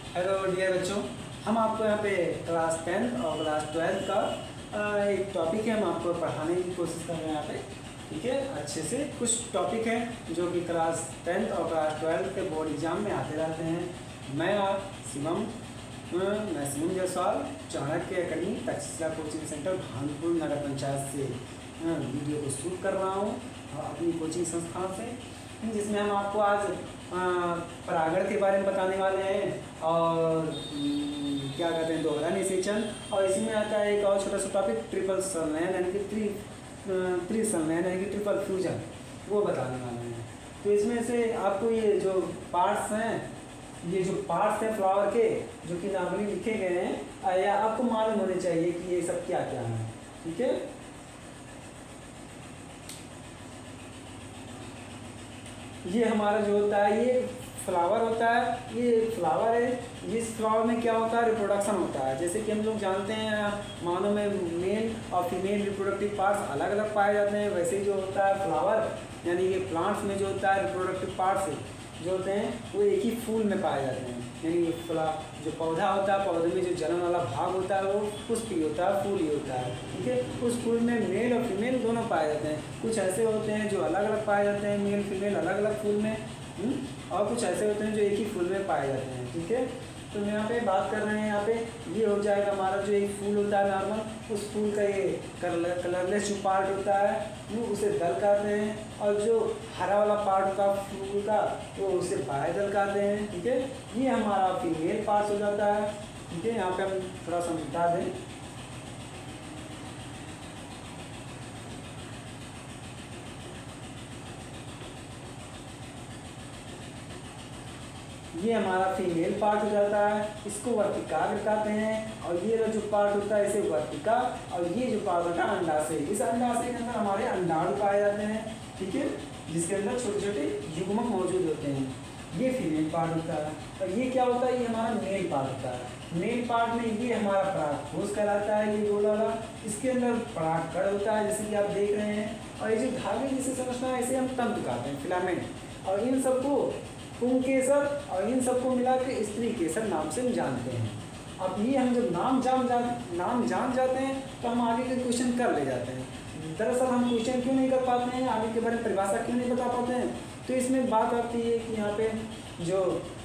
Hello dear बच्चों, हम आपको यहाँ पे क्लास 10 और क्लास 12 का एक टॉपिक है, हम आपको पढ़ाने की कोशिश कर रहे हैं यहाँ पे। ठीक है, अच्छे से कुछ टॉपिक हैं जो कि क्लास 10 और क्लास 12 के बोर्ड एग्जाम में आते रहते हैं। मैं Shivam Jaiswal Chanakya academy Takshashila coaching centre Bhanpur Nagar Panchayat से वीडियो को शूट कर रहा हूँ अपनी कोचिंग संस्थान से, जिसमें हम आपको आज परागण के बारे में बताने वाले हैं और क्या कहते हैं दोहरा निषेचन, और इसमें आता है एक और छोटा सा टॉपिक ट्रिपल संलयन यानी कि त्रिसंलयन यानी कि ट्रिपल फ्यूजन, वो बताने वाले हैं। तो इसमें से आपको ये जो पार्ट्स हैं फ्लावर के जो कि नॉर्मली लिखे गए हैं या आपको मालूम होने चाहिए कि ये सब क्या क्या है। ठीक है, ये हमारा जो होता है ये फ्लावर होता है, ये फ्लावर है। इस फ्लावर में क्या होता है, रिप्रोडक्शन होता है। जैसे कि हम लोग जानते हैं मानव में मेल और फीमेल रिप्रोडक्टिव पार्ट्स अलग अलग पाए जाते हैं, वैसे ही जो होता है फ्लावर यानी कि प्लांट्स में जो होता है रिप्रोडक्टिव पार्ट्स जो होते हैं वो एक ही फूल में पाए जाते हैं। यानी जो पौधा होता है, पौधे में जो जन्म वाला भाग होता है वो पुष्प ही होता है, फूल ही होता है। ठीक है, उस फूल में मेल और फीमेल दोनों पाए जाते हैं। कुछ ऐसे होते हैं जो अलग अलग पाए जाते हैं, मेल फीमेल अलग अलग फूल में, और कुछ ऐसे होते हैं जो एक ही फूल में पाए जाते हैं। ठीक है, तो यहाँ पे बात कर रहे हैं, यहाँ पे ये हो जाएगा हमारा जो एक फूल होता है नॉर्मल, उस फूल का ये कलरलेस जो पार्ट होता है वो उसे दल कहते हैं, और जो हरा वाला पार्ट होता है फूल का वो उसे बाह्यदल कहते हैं। ठीक है, ये हमारा फीमेल पार्ट हो जाता है। ठीक है, यहाँ पे हम थोड़ा सा मिटा दें। ये हमारा फीमेल पार्ट हो जाता है, इसको वर्तिका कहते हैं, और ये जो पार्ट होता है इसे वर्तिका, और ये जो पार्ट होता है अंडाशय। इस अंडाशय के अंदर हमारे अंडाणु पाए जाते हैं। ठीक है, जिसके अंदर छोटे छोटे युग्मक मौजूद होते हैं। ये फीमेल पार्ट होता है, और ये क्या होता है, ये हमारा मेल पार्ट होता है। मेल पार्ट में ये हमारा परागकोश कहलाता है, ये गोल वाला। इसके अंदर परागकण होता है जैसे कि आप देख रहे हैं, और ये जो धागे जिसे समझना है इसे हम तंतु कहते हैं, फिलामेंट। और इन सबको पुंकेसर और इन सबको मिला के स्त्री केसर नाम से हम जानते हैं। अब ये हम जब नाम जान जाते हैं तो हम आगे के क्वेश्चन कर ले जाते हैं। दरअसल हम क्वेश्चन क्यों नहीं कर पाते हैं, आगे के बारे में परिभाषा क्यों नहीं बता पाते हैं, तो इसमें बात आती है कि यहाँ पे जो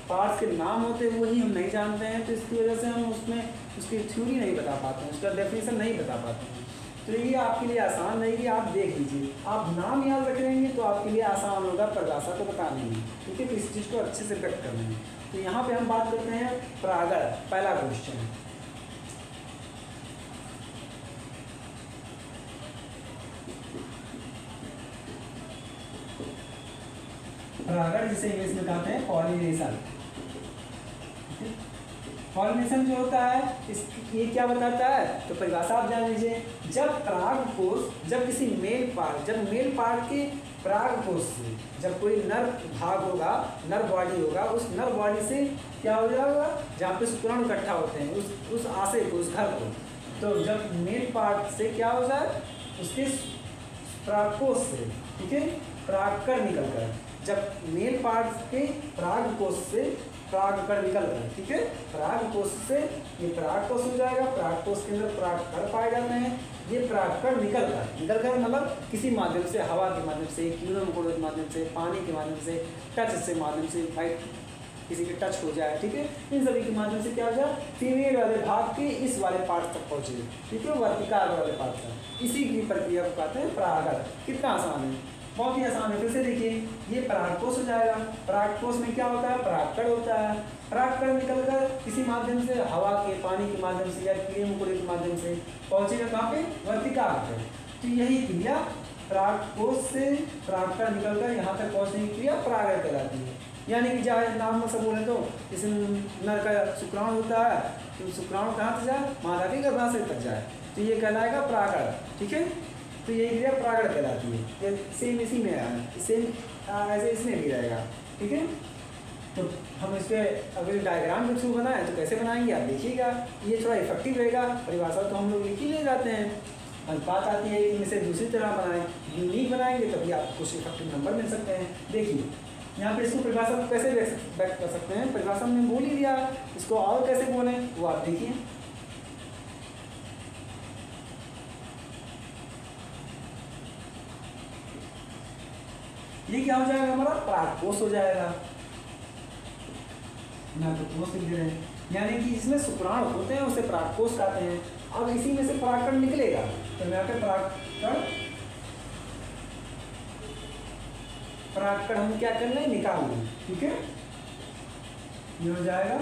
पार्ट्स के नाम होते हैं वही हम नहीं जानते हैं, तो इसकी वजह से हम उसमें उसकी थ्योरी नहीं बता पाते हैं, उसका डेफिनेशन नहीं बता पाते हैं। तो ये आपके लिए आसान रहेगी, आप देख लीजिए। आप नाम याद रख लेंगे तो आपके लिए आसान होगा परिभाषा को बताने में। ठीक है, तो इस चीज़ को अच्छे से व्यक्त करना है। तो यहाँ पे हम बात करते हैं परागण, पहला क्वेश्चन। परागण जिसे इंग्लिश में कहते हैं पॉलिनेशन। पॉलिनेशन जो होता है ये क्या बताता है, तो परिभाषा आप जान लीजिए। जब परागकोश जब मेल पार्ट के परागकोश से जब कोई नर भाग होगा, नर बॉडी होगा, उस नर बॉडी से क्या हो जाएगा, जहाँ पे शुक्राणु इकट्ठा होते हैं उस आशय को, उस घर को, तो जब मेल पार्ट से क्या हो जाए, उसके परागकोश से, ठीक है, परागकण निकल कर, जब मेल पार्ट के परागकोश से परागकण निकल कर, ठीक है, परागकोश से ये परागकोश हो जाएगा, परागकोश के अंदर परागकण पाए जाते हैं। ये परागकण निकल कर मतलब किसी माध्यम से, हवा के माध्यम से, कीड़ों मकोड़ों के माध्यम से, पानी के माध्यम से, टच से माध्यम से, भाई किसी के टच हो जाए, ठीक है, इन सभी के माध्यम से क्या हो जाए, फीमेल वाले भाग के इस वाले पार्ट तक पहुँचे, ठीक है, वर्तिका वाले पार्ट तक। इसी की प्रक्रिया को कहते हैं परागण। कितना आसान है, बहुत ही आसान है। फिर से देखिए, ये परागकोश हो जाएगा, परागकोश में क्या होता है, परागकण होता है, परागकण निकलकर किसी माध्यम से, हवा के, पानी के माध्यम से या कीड़े मकोड़े के माध्यम से पहुंचेगा कहाँ पे, वर्तिका पे। तो यही क्रिया परागकोश से परागकण निकलकर यहाँ तक पहुँचने की क्रिया परागण कहलाती है। यानी कि चाहे नाम में सब बोले तो जैसे नर का शुक्राणु होता है, तो शुक्राणु कहाँ से जाए, मादा के गर्भाशय तक जाए, तो ये कहलाएगा परागण। ठीक है, तो यही क्रिया परागण कहलाती है। ये सेम इसी में है, सेम ऐसे इसमें भी रहेगा। ठीक है, तो हम इस पर अगर डायग्राम के थ्रू बनाएं तो कैसे बनाएंगे आप देखिएगा, ये थोड़ा इफेक्टिव रहेगा। परिभाषा तो हम लोग लिख ही ले जाते हैं, बात आती है कि इसे दूसरी तरह बनाएं, यूनिक बनाएंगे तभी आपको कुछ इफेक्टिव नंबर मिल सकते हैं। देखिए यहाँ पे इसको परिभाषा में कैसे व्यक्त कर सकते हैं, परिभाषा में बोल ही दिया, इसको और कैसे बोले वो आप देखिए। ये क्या हो जाएगा हमारा, पराग कोष हो जाएगा, यहाँ पे कोष लिख दे रहे हैं, यानी कि इसमें शुक्राणु होते हैं उसे पराग कोष कहते हैं। अब इसी में से परागकण निकलेगा, तो यहाँ पे परागकण हम क्या कर लें, निकाल लें, ठीक है। ये हो जाएगा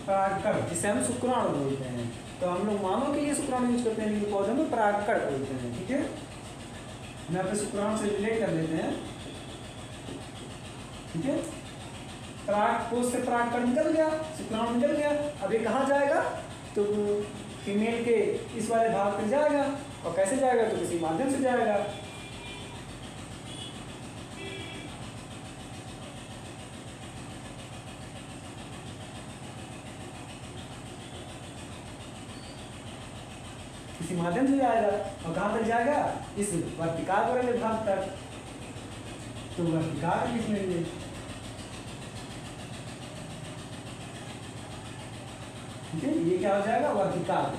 परागकण, जिसे हम शुक्राणु बोलते हैं। तो हम लोग मानव के लिए शुक्राणु यूज करते हैं, लेकिन पौधे में परागकण बोलते हैं, ठीक है। यहाँ पे शुक्राणु से रिलेट कर लेते हैं, ठीक है। पराग कोष से परागकण निकल गया, शुक्राणु निकल गया, अब ये कहाँ जाएगा, तो फीमेल के इस वाले भाग पर जाएगा, और कैसे जाएगा, तो किसी माध्यम से जाएगा। किसी माध्यम से जाएगा, और कहाँ तक जाएगा, इस वर्तिकाग्र वाले भाग तक। तो वर्तिकाग्र लिख लेंगे, ठीक है। ये क्या हो जाएगा, वर्तिकाग्र।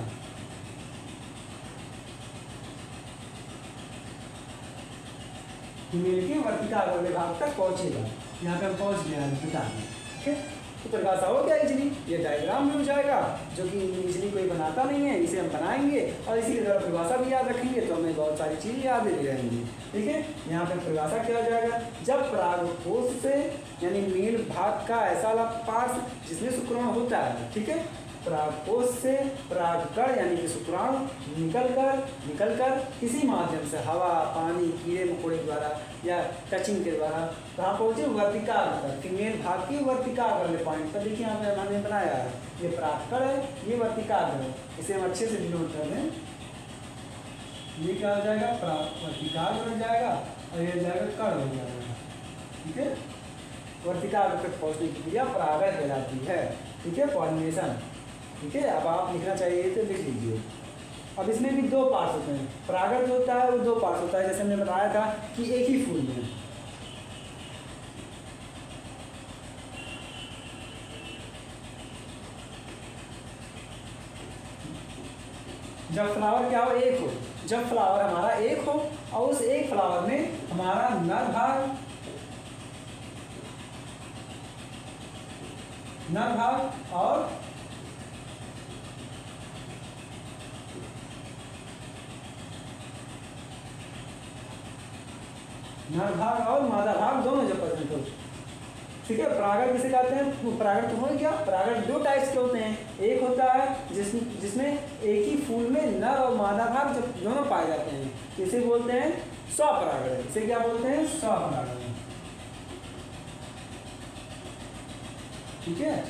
फीमेल के वर्तिकाग्र वाले भाग तक पहुंचेगा। यहाँ पे हम पहुंच गए हैं, बता दें, ठीक है। तो परिभाषा हो गया इजली, ये डायग्राम में हो जाएगा, जो कि इजली कोई बनाता नहीं है, इसे हम बनाएंगे और इसी के द्वारा परिभाषा भी याद रखेंगे, तो हमें बहुत सारी चीज़ें याद रह रहेंगी, ठीक है। यहाँ पे परिभाषा क्या हो जाएगा, जब परागकोश से यानी मेल भाग का ऐसा वाला पार्ट जिसमें शुक्राणु होता है, ठीक है, परागकोश से परागकण यानी कि शुक्राणु निकलकर किसी माध्यम से हवा, पानी, कीड़े मकोड़े द्वारा या टचिंग के द्वारा कहाँ पहुँचे, वर्तिकाग्र तक, फीमेल भाग की वर्तिकाग्र वाले पॉइंट पर। देखिए यहाँ पे हमने बनाया है, ये परागकण है, ये वर्तिकाग्र है, इसे हम अच्छे से डिनोट कर दें। ये क्या हो जाएगा, वर्तिकाग्र हो जाएगा, और ये हो जाएगा कण हो जाएगा, ठीक है। वर्तिकाग्र तक पहुँचने की क्रिया परागण कहलाती है, ठीक है, पॉलिनेशन, ठीक है। अब आप लिखना चाहिए तो लिख लीजिए। अब इसमें भी दो पार्ट्स होते हैं, परागण जो होता है वो दो पार्ट्स होता है, जैसे हमने बताया था कि एक ही फूल में जब फ्लावर क्या हो, एक हो, जब फ्लावर हमारा एक हो और उस एक फ्लावर में हमारा नर भाग और मादा भाग दोनों जब प्रेजेंट हो, ठीक है। परागण किसे कहते हैं, परागण तो हो क्या, परागण दो टाइप्स के होते हैं, एक होता है जिसमें एक ही फूल में नर और मादा भाग जब दोनों पाए जाते हैं, इसे बोलते हैं स्वपरागण। इसे क्या बोलते हैं, स्वपरागण, ठीक है।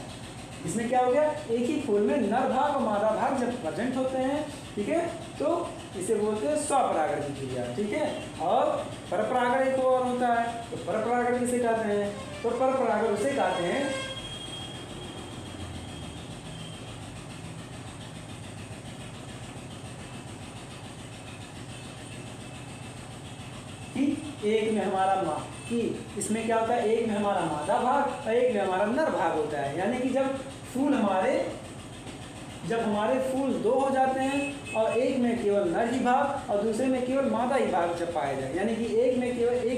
इसमें क्या हो गया, एक ही फूल में नर भाग और मादा भाग जब प्रेजेंट होते हैं, ठीक है, तो इसे बोलते हैं स्वपरागण की क्रिया, ठीक है। और परपरागण एक और होता है, तो परपरागण किसे कहते हैं, तो परपरागण उसे कहते हैं कि एक में हमारा कि इसमें क्या होता है, एक में हमारा मादा भाग और एक में हमारा नर भाग होता है। यानी कि जब हमारे फूल दो हो जाते हैं और एक में केवल नर ही भाग और दूसरे में केवल मादा ही भाग जब पाया जाए, यानी कि एक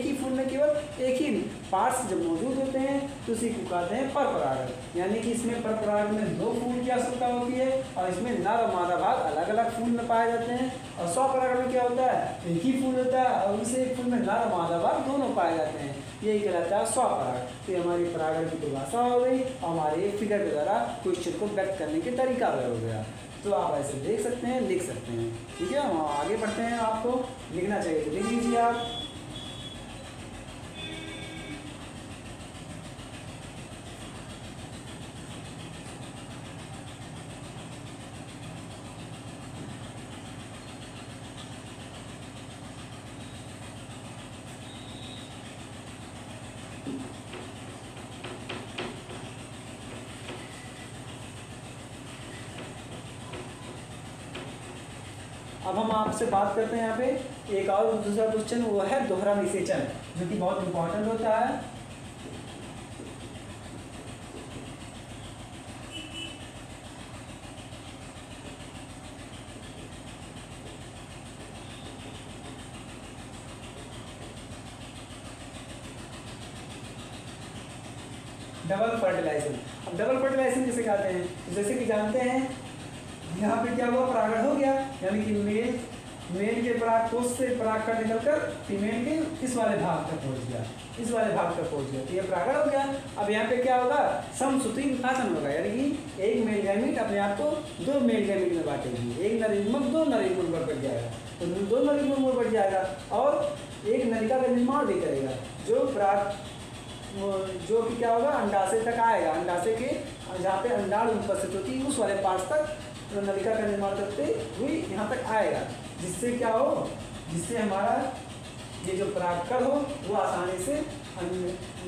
ही फूल में केवल एक ही पार्ट्स जब मौजूद होते हैं, तो उसी को कहते हैं परपरागण। यानी कि इसमें परपरागण में दो फूल की आवश्यकता होती है और इसमें नर और मादा भाग अलग अलग फूल में पाए जाते हैं। और स्वपरागण में क्या होता है, एक ही फूल होता है और उसी एक फूल में नर और मादा भाग दोनों पाए जाते हैं, यही कहलाता है स्वपरागण। तो हमारी परागण की परिभाषा हो गई और हमारे फिगर के द्वारा क्वेश्चन को व्यक्त करने के तरीका हो गया। तो आप ऐसे देख सकते हैं, लिख सकते हैं, ठीक है। हम आगे बढ़ते हैं, आपको लिखना चाहिए तो लिख लीजिए आप। अब हम आपसे बात करते हैं यहाँ पे एक और दूसरा क्वेश्चन, वो है दोहरा निषेचन, जो कि बहुत इंपॉर्टेंट होता है। Double fertilization. अब डबल फर्टिलाइजेशन किसे कहते हैं? जैसे कि जानते हैं यहाँ पे क्या हुआ, परागण हो गया, यानी कि मेल के परागकोश से परागकण निकलकर फीमेल के इस वाले भाग तक पहुँच गया, इस वाले भाग तक पहुँच गया, तो ये परागण हो गया। अब यहाँ पे क्या होगा, समसूत्री विभाजन होगा, यानी कि एक मेल गैमीट अपने आप को दो मेल गैमीट में बांटेगी, एक नर युग्मक दो नर युग्मक बढ़ जाएगा, तो दो नर युग्मक बढ़ जाएगा और एक नलिका का निर्माण भी करेगा, जो कि क्या होगा, अंडाशय तक आएगा, अंडाशय के जहाँ पे अंडाणु उपस्थित होती है उस वाले पार्ट तक नलिका का निर्माण करते हुए यहाँ तक आएगा, जिससे क्या हो, जिससे हमारा ये जो परागकण हो वो आसानी से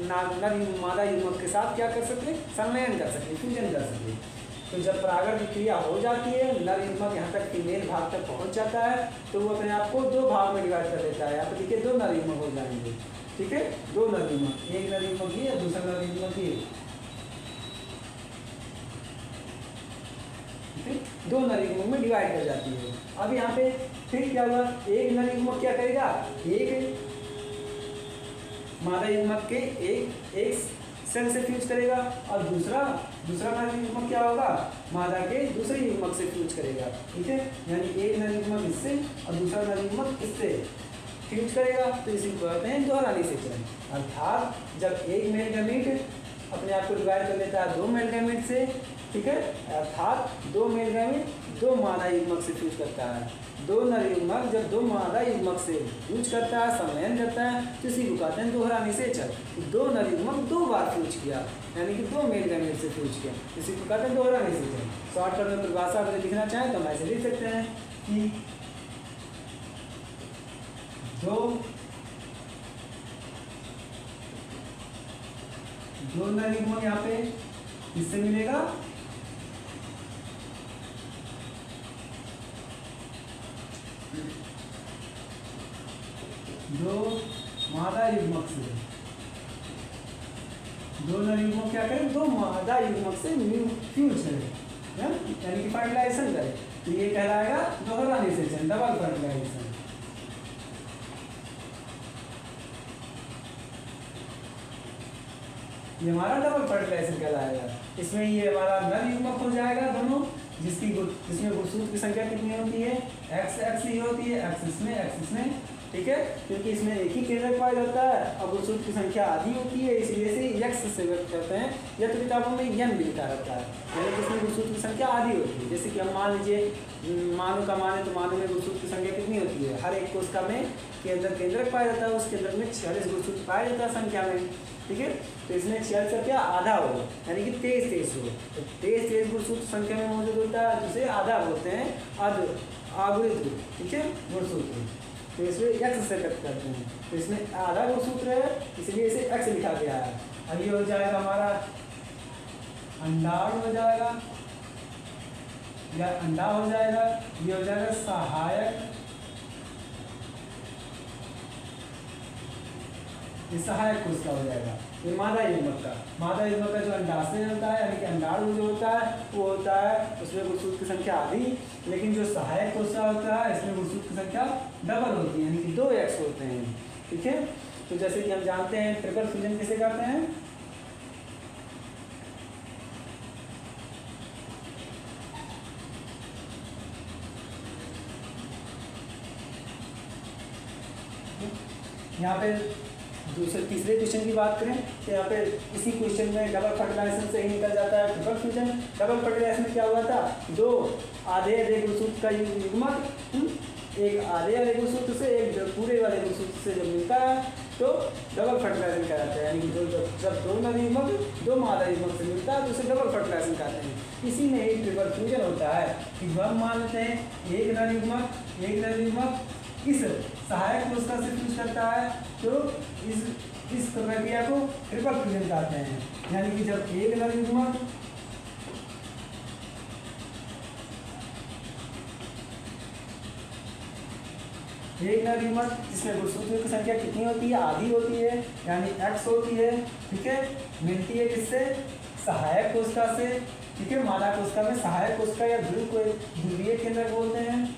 नर मादा युग्मक के साथ क्या कर सके, संलयन कर सके, फ्यूजन कर सके। तो जब परागण की क्रिया हो जाती है, नर युग्मक यहाँ तक फीमेल भाग तक पहुँच जाता है, तो वो अपने आप को दो भाग में डिवाइड कर देता है। यहाँ पर देखिए दो नर युग्मक हो जाएंगे, ठीक है, दो नर युग्मक, एक नर युग्मक ये, दूसरा नर युग्मक ये, दो नर युग्मक में डिवाइड कर जाती है। अब यहाँ पे फिर क्या हुआ, एक नर युग्मक क्या करेगा, एक मादा युग्मक के एक सेल से फ्यूज करेगा और दूसरा नर युग्मक क्या होगा, मादा के दूसरे युग्मक से फ्यूज करेगा, ठीक है, यानी एक नर युग्मक इससे और दूसरा नर युग्मक इससे फ्यूज करेगा, तो इसी को कहते हैं दोहरा निषेचन। अर्थात जब एक मेल गैमीट अपने आप को डिवाइड कर लेता है दो मेल गैमीट से, ठीक है, अर्थात दो मेल गैमीट दो मादा युग्मक से फ्यूज करता है, दो नर युग्मक जब दो मादा युग्मक से फ्यूज करता है, संलयन करता है, तो इसी को कहते हैं दोहरा निषेचन। दो नर युग्मक दो बार फ्यूज किया, यानी कि दो मेल गैमीट से फ्यूज किया, इसी को कहते हैं दोहरा निषेचन। शॉर्टकट में परिभाषा अगर लिखना चाहें तो हम ऐसे लिख सकते हैं कि दो नर युग्मक यहाँ पे किससे मिलेगा, दो मादा युग्मक से, दो नर युग्मक क्या करें, दो मादा युग्मक से फ्यूज करें, यानी कि फर्टिलाइजेशन करें, तो ये कहलाएगा दोहरा निषेचन, डबल फर्टिलाइजेशन। ये हमारा डबल फर्टिलाइजेशन कहलाएगा। इसमें ये हमारा नर युग्मक हो जाएगा दोनों, जिसमें गुणसूत्र की संख्या कितनी होती है, x ही होती है, x इसमें, ठीक है, क्योंकि इसमें एक ही केंद्रक पाया जाता है और गुणसूत्र की संख्या आधी होती है, इसलिए से x से व्यक्त करते हैं, या तो किताबों में n भी लिखा रहता है, यानी कि इसमें गुणसूत्र की संख्या आधी होती है। जैसे कि हम मान लीजिए मानव का माने तो मानव में गुणसूत्र की संख्या कितनी होती है, हर एक कोशिका में केंद्रक पाया जाता है, उस केंद्रक में 46 गुणसूत्र पाया जाता है संख्या में, ठीक है, तो इसमें 46 का क्या आधा होगा, यानी कि 23 हो, तो 23 गुणसूत्र संख्या में मौजूद होता है, जिसे आधा बोलते हैं आगुणित रूप, ठीक है, गुणसूत्र, तो इसमें x से व्यक्त करते हैं, तो इसमें आधा गुणसूत्र है इसलिए इसे x लिखा गया है। और ये हो जाएगा हमारा अंडाणु हो जाएगा या अंडा हो जाएगा, ये हो जाएगा सहायक, ये सहायक कोशिका हो जाएगा। ये मादा युग्मक का जो अंडाशय होता है, यानी कि अंडाणु जो होता है वो होता है, उसमें गुणसूत्र की संख्या आधी, लेकिन जो सहायक कोशिका होता है इसमें गुणसूत्र की संख्या डबल होती है, यानी कि 2x होते हैं, ठीक है। तो जैसे कि हम जानते हैं ट्रिपल फ्यूजन किसे कहते हैं, यहाँ पे तीसरे क्वेश्चन की बात करें तो यहाँ पे इसी क्वेश्चन में डबल फर्टिलाइजेशन से ही निकल जाता है ट्रिपल फ्यूजन। डबल फर्टिलाइजेशन में क्या हुआ था, दो आधे गुणसूत्र का युग्मक एक आधे गुणसूत्र से एक पूरे वाले गुणसूत्र से जब मिलता है तो डबल फर्टिलाइजेशन कहलाता है, यानी कि जब दो नर युग्मक दो मादा युग्मक से मिलता है तो उसे डबल फर्टिलाइजेशन कहते हैं। इसी में एक ट्रिपल फ्यूजन होता है कि हम मान लेते हैं एक नर युग्मक इस सहायक कोशिका से फ्यूज करता है, तो इस प्रक्रिया को ट्रिपल फ्यूजन कहते हैं, यानी कि जब एक नर युग्मक एक नर युग्मक जिसमें गुणसूत्रों की संख्या कितनी होती है, आधी होती है, यानी x होती है, ठीक है, मिलती है किससे, सहायक कोशिका से, ठीक है, मादा कोशिका में सहायक कोशिका या ध्रुवीय केंद्रक बोलते हैं।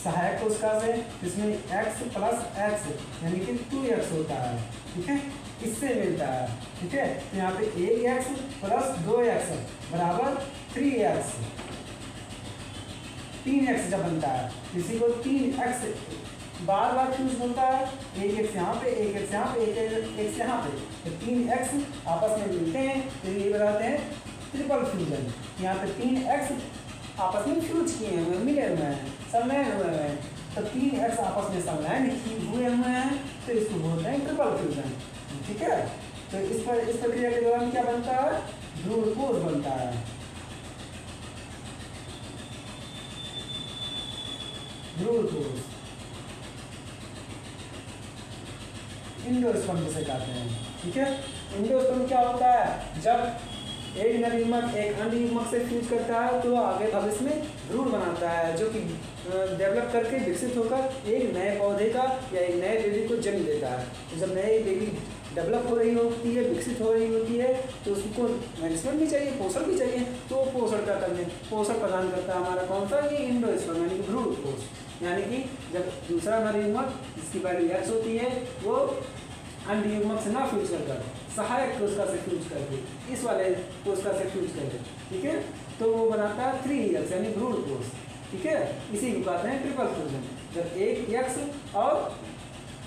सहायक कोशिका से जिसमें x प्लस x यानी कि 2x होता है, ठीक है, इससे मिलता है, ठीक है। तो यहाँ पे 1x प्लस 2x बराबर 3x, 3x जब बनता है इसी को 3x बार बार फ्यूज होता है, 1x यहाँ पे, 1x यहाँ पे, 1x यहाँ पे, तो 3x आपस में मिलते हैं, तो ये बताते हैं ट्रिपल फ्यूजन। यहाँ पे 3x आपस में फ्यूज किए हुए, मिले हुए हैं, संलयन हुए हैं, तो 3x आपस में संलयन हुए हैं, तो इसको बोलते हैं ट्रिपल फ्यूजन, ठीक है। तो इस प्रक्रिया के दौरान क्या बनता है, ध्रुव कोष बनता है, ध्रुव कोष, इंडोस्पर्म जिसे कहते हैं, ठीक है। इंडोस्पर्म क्या होता है, जब एक नर युग्मक एक अंड युग्मक से फ्यूज करता है तो आगे भविष्य में भ्रूण बनाता है, जो कि डेवलप करके विकसित होकर एक नए पौधे का या एक नए बेबी को जन्म देता है। तो जब नई बेबी डेवलप हो रही होती है, विकसित हो रही होती है, तो उसको नरिशमेंट भी चाहिए, पोषण भी चाहिए, तो पोषण का करने पोषण प्रदान करता है हमारा कौन सा, ये इंडोस्पर्म यानी कि भ्रूण कोष। यानी कि जब दूसरा नर युग्मक जिसकी वैल्यू x होती है वो अंड युग्मक से ना फ्यूज कर सहायक कोशिका से फ्यूज करके, इस वाले कोशिका से फ्यूज करके, ठीक है, तो वो बनाता है 3x यानी भ्रूण कोष, ठीक है। इसी को कहते हैं ट्रिपल फ्यूजन। जब 1x और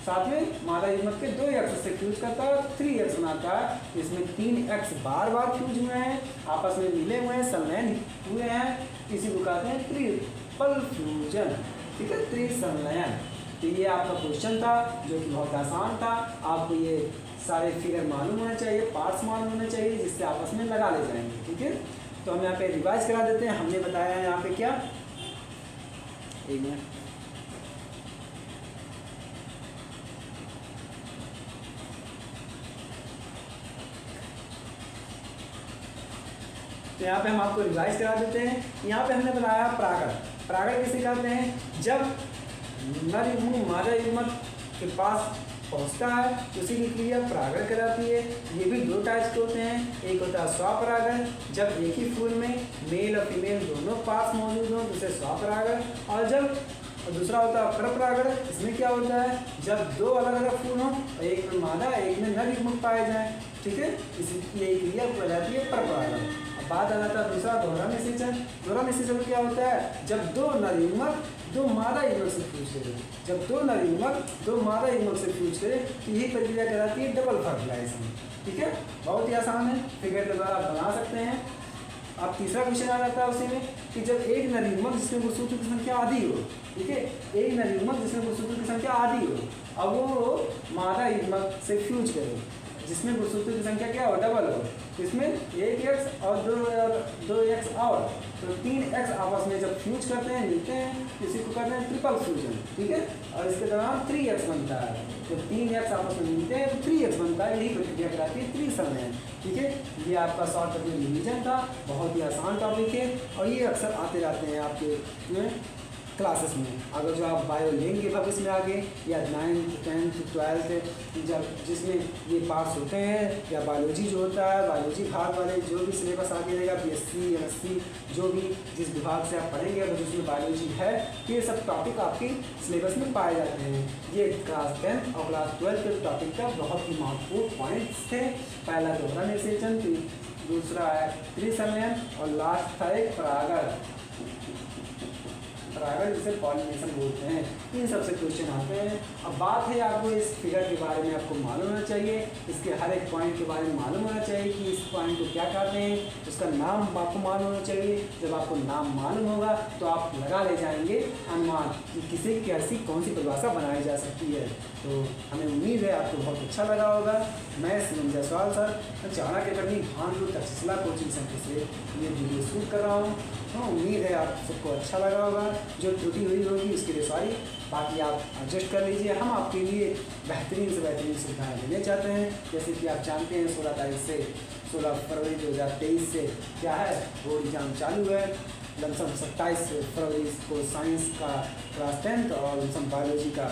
साथ में मादा युग्मक के 2x से फ्यूज करता है तो 3x बनाता है, इसमें 3x बार बार फ्यूज हुए हैं, आपस में मिले हुए हैं, संलयन हुए हैं, इसी को कहते हैं ट्रिपल फ्यूजन, ठीक है, त्रिसंलयन। तो ये आपका क्वेश्चन था जो कि बहुत आसान था। आपको ये सारे फिगर मालूम होने चाहिए, पार्ट्स मालूम होने चाहिए, जिससे आपस में लगा ले जाएंगे, ठीक है। तो हम यहाँ पे रिवाइज करा देते हैं। हमने बताया है यहाँ पे क्या, एक मिनट, तो यहाँ पे हम आपको रिवाइज करा देते हैं। यहाँ पे हमने बनाया परागण। परागण किसे कहते हैं, जब नर युग्मक मादा युग्मक के पास पहुँचता है तो उसी की क्रिया परागण कहलाती है। ये भी दो टाइप्स के होते हैं, एक होता है स्वपरागण, जब एक ही फूल में मेल और फीमेल दोनों पास मौजूद हों उसे स्वपरागण, और दूसरा होता है परपरागण। इसमें क्या होता है, जब दो अलग अलग फूल हों, एक में मादा एक में नर युग्मक पाए जाएँ, ठीक है, इसकी यही क्रिया कहलाती है परपरागण। अब बात आ जाता है दूसरा दोहरा निषेचन। दोहरा निषेचन क्या होता है, जब दो नर युग्मक दो मादा युग्मक से फ्यूज करें, जब दो नर युग्मक दो मादा युग्मक से फ्यूज करें तो यही प्रक्रिया कहलाती है डबल फर्टिलाइजेशन, ठीक है। बहुत ही आसान है, फिगर के द्वारा आप बना सकते हैं। अब तीसरा क्वेश्चन आ जाता है उसी में कि जब एक नर युग्मक जिसमें गुणसूत्र की संख्या आधी हो, ठीक है, एक नर युग्मक जिसमें गुणसूत्र की संख्या आधी हो, अब वो मादा युग्मक से फ्यूज करे जिसमें गुणसूत्र की संख्या क्या हो, डबल हो, इसमें 1x और 2x और तो 3x आपस में जब फ्यूज करते हैं, मिलते हैं, इसी को कहते हैं ट्रिपल फ्यूजन, ठीक है। और इसके दौरान 3x बनता है, तो 3x आपस में मिलते हैं तो 3x बनता है, यही प्रक्रिया कहलाती है त्रिसंलयन, ठीक है। ये आपका शॉर्ट कट रिवीजन था, बहुत ही आसान टॉपिक है और ये अक्सर आते रहते हैं आपके क्लासेस में। अगर जो आप बायो लेंगे भविष्य में आगे या 9th 10th 12th जब जिसमें ये पार्ट्स होते हैं, या बायोलॉजी जो होता है, बायोलॉजी भाग वाले जो भी सिलेबस आगे रहेगा, BSc MSc जो भी जिस विभाग से आप पढ़ेंगे अगर जिसमें बायोलॉजी है, ये सब टॉपिक आपके सिलेबस में पाए जाते हैं। ये क्लास 10th और क्लास 12 के टॉपिक का बहुत ही महत्वपूर्ण पॉइंट्स थे। पहला दोहरा निषेचन, दूसरा है त्रिसंलयन और लास्ट था एक परागण, परागण जिसे पॉलिनेशन बोलते हैं। इन सबसे क्वेश्चन आते हैं। अब बात है आपको इस फिगर के बारे में आपको मालूम होना चाहिए, इसके हर एक पॉइंट के बारे में मालूम होना चाहिए कि इस पॉइंट को क्या कहते हैं, उसका नाम आपको मालूम होना चाहिए। जब आपको नाम मालूम होगा तो आप लगा ले जाएंगे अनुमान कि किसी कैसी कौन सी परिभाषा बनाई जा सकती है। तो हमें उम्मीद है आपको बहुत अच्छा लगा होगा। मैं शिवम जायसवाल सर, मैं Chanakya academy Bhanpur Takshashila coaching centre से ये वीडियो शूट कर रहा हूँ। हाँ, उम्मीद है आप सबको अच्छा लगा होगा। जो त्रुटि हुई होगी उसके लिए सॉरी, बाकी आप एडजस्ट कर लीजिए। हम आपके लिए बेहतरीन से बेहतरीन सुविधाएँ देने चाहते हैं। जैसे कि आप जानते हैं 16 तारीख से 16 फरवरी 2023 से क्या है, बोर्ड एग्जाम चालू है। लमसम 27 फरवरी को साइंस का क्लास 10th और लमसम बायोलॉजी का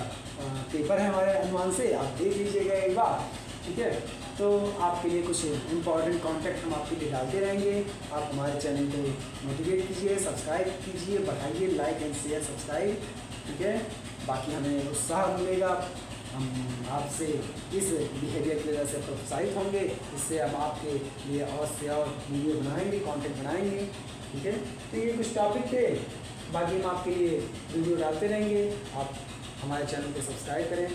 पेपर है हमारे अनुमान से, आप देख लीजिएगा एक बार, ठीक है। तो आपके लिए कुछ इम्पॉर्टेंट कॉन्टेक्ट हम आपके लिए डालते रहेंगे। आप हमारे चैनल को मोटिवेट कीजिए, सब्सक्राइब कीजिए, बढ़ाइए, लाइक एंड शेयर सब्सक्राइब, ठीक है। बाकी हमें उत्साह मिलेगा, हम आपसे इस बिहेवियर की वजह से प्रोत्साहित होंगे, इससे हम आपके लिए और से और वीडियो बनाएंगे, कंटेंट बनाएंगे, ठीक है। तो ये कुछ टॉपिक थे, बाकी हम आपके लिए वीडियो डालते रहेंगे। आप हमारे चैनल को सब्सक्राइब करें।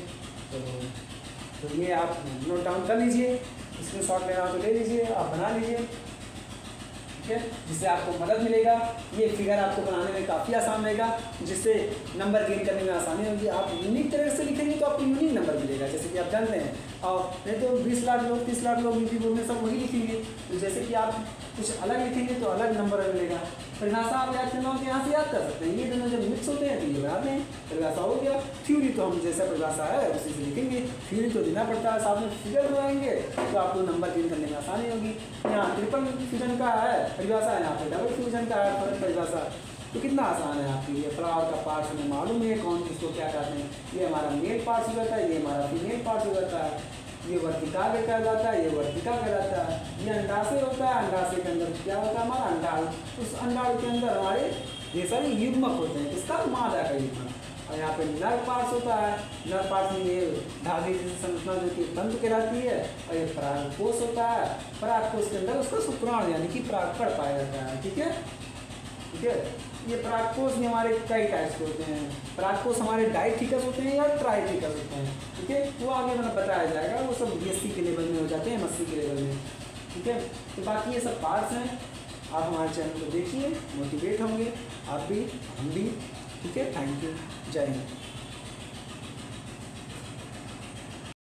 तो ये आप नोट डाउन कर लीजिए, स्क्रीनशॉट लेना हो तो ले लीजिए, आप बना लीजिए, ठीक है, जिससे आपको मदद मिलेगा। ये फिगर आपको बनाने में काफ़ी आसान रहेगा, जिससे नंबर गेन करने में आसानी होगी। आप यूनिक तरह से लिखेंगे तो आपको यूनिक नंबर मिलेगा, जैसे कि आप जानते हैं। और नहीं तो 20 लाख लोग 30 लाख लोग यूपी बोर्ड में सब वही लिखेंगे, तो जैसे कि आप कुछ अलग लिखेंगे तो अलग नंबर मिलेगा। परिभाषा आप याद करना हो तो यहाँ से याद कर सकते हैं। ये दोनों जब मिक्स होते हैं तो ये बनाते हैं, परिभाषा हो गया। थ्योरी तो हम जैसा परिभाषा है उसी से लिखेंगे, थ्योरी तो देना पड़ता है, साथ में फिगर बनाएंगे तो आपको नंबर गेन करने में आसानी होगी। यहाँ ट्रिपल फ्यूजन का है परिभाषा, यहाँ पर डबल फ्यूजन का है परिभाषा, तो कितना आसान है आपके लिए। फ्लावर का पार्ट हमें मालूम है कौन किसको क्या कहते हैं। ये हमारा मेल पार्ट हो जाता है, ये हमारा फीमेल पार्ट हो जाता है, ये वर्तिका कहा जाता है, ये वर्तिका कहलाता है। ये अंडाशय होता है, अंडाशय के अंदर क्या होता है हमारा अंडाणु, उस अंडाणु के अंदर हमारे ये सारे युग्मक होते हैं, इसका मादा का युग्मक। और यहाँ पे नर पार्ट्स होता है, नर पार्ट्स में ये धागे जैसी संरचना जो कि तंतु कहलाती है। और ये परागकोश होता है, परागकोश के अंदर उसका शुक्राणु यानी कि परागकण पाया जाता है, ठीक है, ठीक है। ये परागकोश भी हमारे कई टाइप्स के होते हैं। परागकोश हमारे डाइथिकस होते हैं या ट्राइथिकस होते हैं, ठीक है, वो आगे मतलब बताया जाएगा, वो सब BSc के लेवल में हो जाते हैं, MSc के लेवल में, ठीक है। तो बाकी ये सब पार्ट्स हैं, आप हमारे चैनल को देखिए, मोटिवेट होंगे, आप भी, हम भी, ठीक है। थैंक यू, जय हिंद।